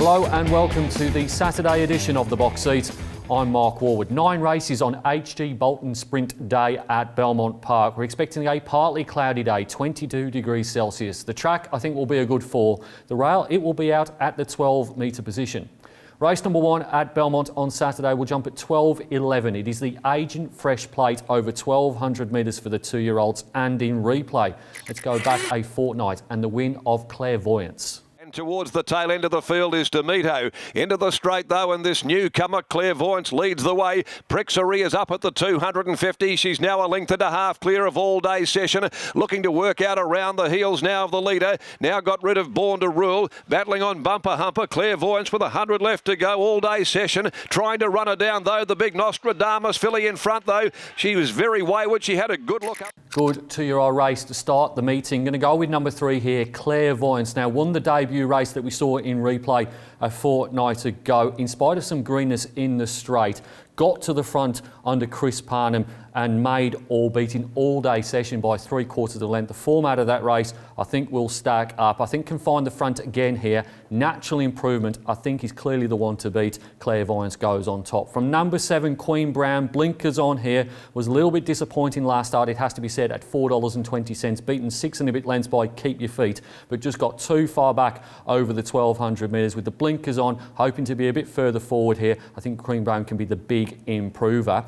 Hello and welcome to the Saturday edition of The Box Seat. I'm Mark Warwood. 9 races on HG Bolton Sprint Day at Belmont Park. We're expecting a partly cloudy day, 22 degrees Celsius. The track, I think, will be a good 4. The rail, it will be out at the 12-metre position. Race number 1 at Belmont on Saturday will jump at 12:11. It is the Agent Fresh Plate over 1,200 metres for the 2-year-olds and in replay. Let's go back a fortnight and the win of Clairvoyance. Towards the tail end of the field is Demito. Into the straight though, and this newcomer Clairvoyance leads the way. Prixerie is up at the 250. She's now a length and a half clear of all day session. Looking to work out around the heels now of the leader. Now got rid of Born to Rule. Battling on Bumper Humper. Clairvoyance with 100 left to go all day session. Trying to run her down though. The big Nostradamus filly in front though. She was very wayward. She had a good look up. Good 2-year-old race to start the meeting. Going to go with number 3 here, Clairvoyance. Now won the debut race that we saw in replay a fortnight ago. In spite of some greenness in the straight, got to the front under Chris Parnham and made all beating all day session by 3/4 of the length. The format of that race, I think, will stack up. I think can find the front again here. Natural improvement, I think, is clearly the one to beat. Clairvoyance goes on top. From number 7, Queen Brown, blinkers on here. Was a little bit disappointing last start, it has to be said, at $4.20. Beaten 6 and a bit lengths by Keep Your Feet, but just got too far back over the 1,200 metres. With the blinkers on, hoping to be a bit further forward here. I think Queen Brown can be the big improver.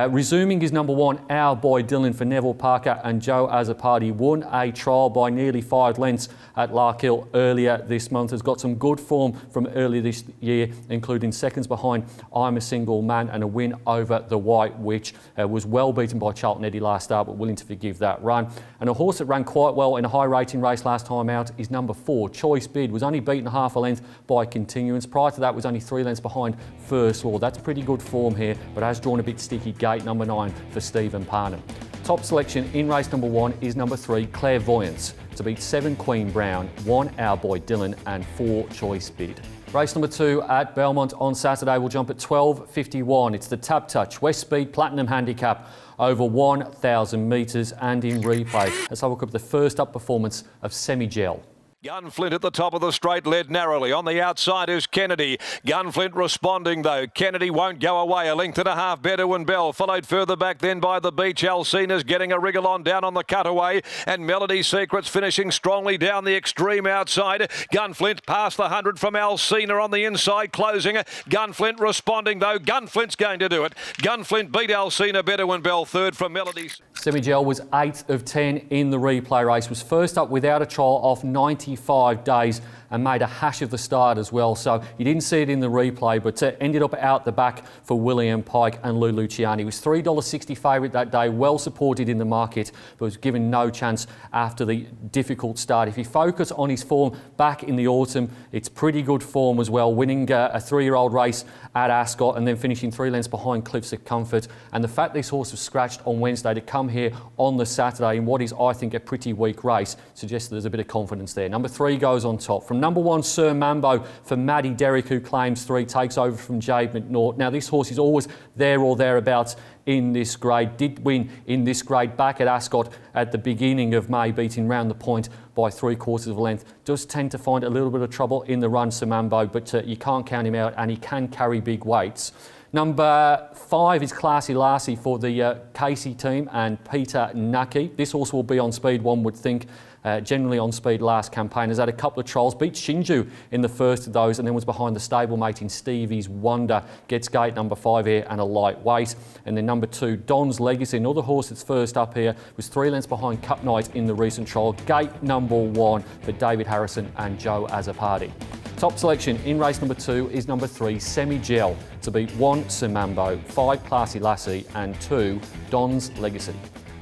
Resuming is number 1, Our Boy Dylan for Neville Parker and Joe Azzopardi. Won a trial by nearly 5 lengths at Larkhill earlier this month. Has got some good form from earlier this year, including seconds behind I'm a Single Man and a win over the White Witch. Was well beaten by Charlton Eddie last start, but willing to forgive that run. And a horse that ran quite well in a high rating race last time out is number 4, Choice Bid. Was only beaten half a length by Continuance. Prior to that was only 3 lengths behind First Law. That's pretty good form here, but has drawn a bit sticky gate, number 9 for Stephen Parnham. Top selection in race number 1 is number 3, Clairvoyance, to beat 7, Queen Brown, 1, Our Boy Dylan and 4, Choice Bid. Race number 2 at Belmont on Saturday will jump at 12:51. It's the Tap Touch West Speed Platinum Handicap over 1,000 metres and in replay. Let's have a look at the first up performance of Semi-Gel. Gunflint at the top of the straight, led narrowly. On the outside is Kennedy. Gunflint responding though. Kennedy won't go away. A length and a half, Bedouin Bell. Followed further back then by the Beach. Alcina's getting a wriggle on down on the cutaway. And Melody Secrets finishing strongly down the extreme outside. Gunflint past the 100 from Alcina on the inside, closing. Gunflint responding though. Gunflint's going to do it. Gunflint beat Alcina. Bedouin Bell third from Melody. Semi-Gel was 8th of 10 in the replay race. Was first up without a trial off 95 days and made a hash of the start as well. So you didn't see it in the replay, but ended up out the back for William Pike and Lou Luciani. He was $3.60 favourite that day, well supported in the market, but was given no chance after the difficult start. If you focus on his form back in the autumn, it's pretty good form as well, winning a 3-year-old race at Ascot and then finishing 3 lengths behind Cliffs of Comfort. And the fact this horse was scratched on Wednesday to come here on the Saturday in what is, I think, a pretty weak race suggests that there's a bit of confidence there. Number 3 goes on top. From number 1, Sir Mambo for Maddie Derrick, who claims 3, takes over from Jade McNaught. Now, this horse is always there or thereabouts in this grade. Did win in this grade back at Ascot at the beginning of May, beating round the point by 3/4 of a length. Does tend to find a little bit of trouble in the run, Sir Mambo, but you can't count him out, and he can carry big weights. Number 5 is Classy Lassie for the Casey team and Peter Nucky. This horse will be on speed, one would think. Generally on speed last campaign. Has had a couple of trials. Beat Shinju in the first of those and then was behind the stablemate in Stevie's Wonder. Gets gate number 5 here and a lightweight. And then number 2, Don's Legacy, another horse that's first up here, was 3 lengths behind Cup Night in the recent trial. Gate number 1 for David Harrison and Joe Azzopardi. Top selection in race number 2 is number 3, Semi-Gel, to beat 1, Simambo, 5, Classy Lassie and 2, Don's Legacy.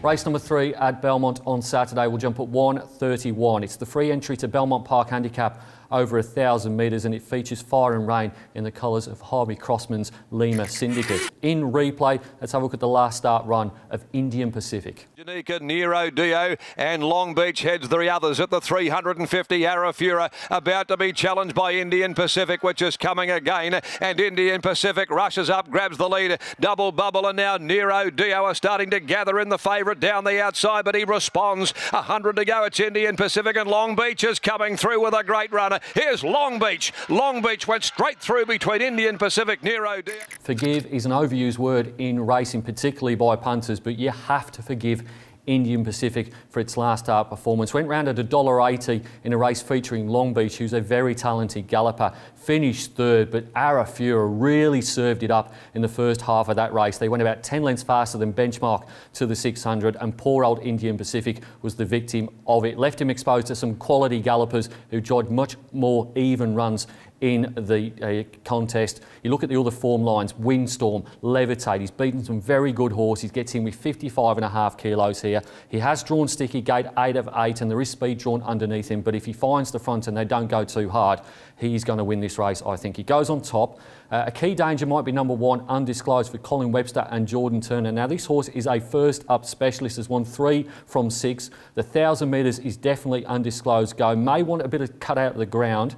Race number 3 at Belmont on Saturday will jump at 1:31. It's the free entry to Belmont Park Handicap over 1,000 metres and it features Fire and Rain in the colours of Harvey Crossman's Lima Syndicate. In replay, let's have a look at the last start run of Indian Pacific. Janika, Nero Dio and Long Beach heads the others at the 350. Arafura about to be challenged by Indian Pacific, which is coming again, and Indian Pacific rushes up, grabs the lead. Double Bubble and now Nero Dio are starting to gather in the favourite down the outside, but he responds. 100 to go. It's Indian Pacific and Long Beach is coming through with a great run. corner. Here's Long Beach. Long Beach went straight through between Indian Pacific, Nero. Forgive is an overused word in racing, particularly by punters, but you have to forgive Indian Pacific for its last start performance. Went round at $1.80 in a race featuring Long Beach, who's a very talented galloper. Finished third, but Arafura really served it up in the first half of that race. They went about 10 lengths faster than benchmark to the 600, and poor old Indian Pacific was the victim of it. Left him exposed to some quality gallopers who jogged much more even runs in the contest. You look at the other form lines: Windstorm, Levitate. He's beaten some very good horses. Gets in with 55.5 kilos here. He has drawn sticky gate 8 of 8, and there is speed drawn underneath him. But if he finds the front and they don't go too hard, he's going to win this race, I think. He goes on top. A key danger might be number 1, Undisclosed, for Colin Webster and Jordan Turner. Now, this horse is a first-up specialist. Has won 3 from 6. The 1,000 metres is definitely Undisclosed go. May want a bit of cut out of the ground.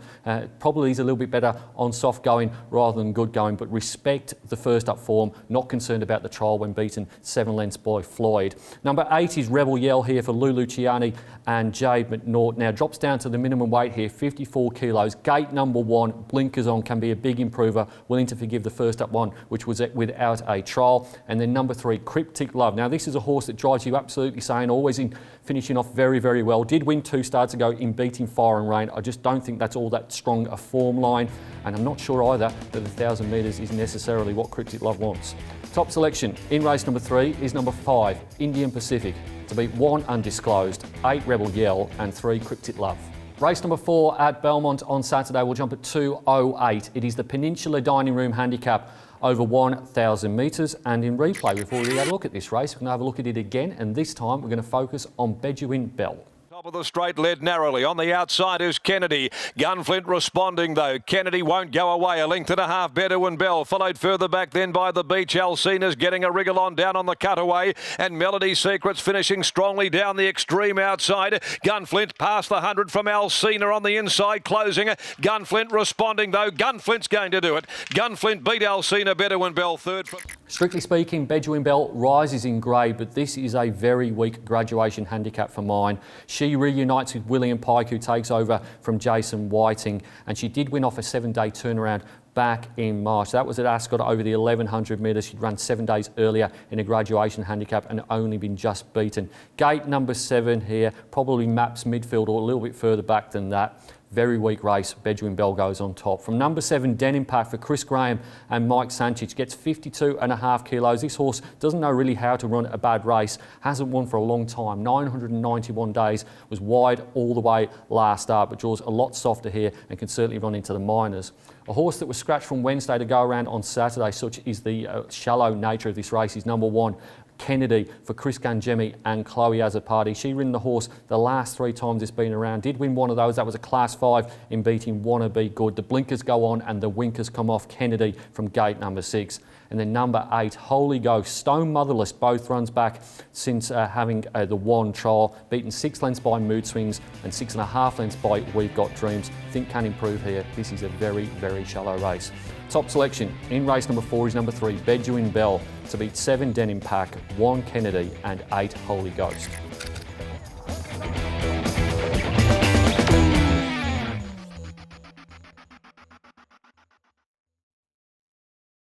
Probably is a little bit better on soft going rather than good going, but respect the first-up form. Not concerned about the trial when beaten 7 lengths by Floyd. Number 8 is Rebel Yell here for Lou Luciani and Jade McNaught. Now, drops down to the minimum weight here, 54 kilos. Gate number 1, blinkers on, can be a big improver. Willing to forgive the first up one, which was without a trial. And then number 3, Cryptic Love. Now, this is a horse that drives you absolutely sane, always in finishing off very, very well. Did win 2 starts ago in beating Fire and Rain. I just don't think that's all that strong a form line. And I'm not sure either that the 1,000 metres is necessarily what Cryptic Love wants. Top selection in race number 3 is number 5, Indian Pacific, to beat 1, Undisclosed, 8, Rebel Yell, and 3, Cryptic Love. Race number 4 at Belmont on Saturday. We'll jump at 2:08. It is the Peninsula Dining Room Handicap over 1,000 metres. And in replay, we've already had a look at this race. We're going to have a look at it again, and this time we're going to focus on Bedouin Bell. Top of the straight, led narrowly. On the outside is Kennedy. Gunflint responding, though. Kennedy won't go away. A length and a half, Bedouin Bell. Followed further back then by the Beach. Alcina's getting a wriggle on down on the cutaway. And Melody Secrets finishing strongly down the extreme outside. Gunflint past the 100 from Alcina on the inside, closing. Gunflint responding, though. Gunflint's going to do it. Gunflint beat Alcina. Bedouin Bell third. Strictly speaking, Bedouin Bell rises in grade, but this is a very weak graduation handicap for mine. She reunites with William Pike, who takes over from Jason Whiting, and she did win off a 7-day turnaround back in March. That was at Ascot over the 1,100 metres. She'd run 7 days earlier in a graduation handicap and only been just beaten. Gate number 7 here probably maps midfield or a little bit further back than that. Very weak race. Bedouin Bell goes on top. From number 7, Denim Pack for Chris Graham and Mike Sanchez. Gets 52.5 kilos. This horse doesn't know really how to run a bad race. Hasn't won for a long time. 991 days. Was wide all the way last start, but draws a lot softer here and can certainly run into the minors. A horse that was scratched from Wednesday to go around on Saturday, such is the shallow nature of this race, is number 1, Kennedy for Chris Gangemi and Chloe Azzopardi. She ridden the horse the last 3 times it's been around. Did win one of those. That was a Class 5 in beating Wanna Be Good. The blinkers go on and the winkers come off. Kennedy from gate number 6. And then number 8, Holy Ghost, Stone Motherless, both runs back since having the 1 trial. Beaten 6 lengths by Mood Swings and 6.5 lengths by We've Got Dreams. Think can improve here. This is a very, very shallow race. Top selection in race number 4 is number 3, Bedouin Bell, to beat 7, Denim Pack, 1, Kennedy, and 8, Holy Ghost.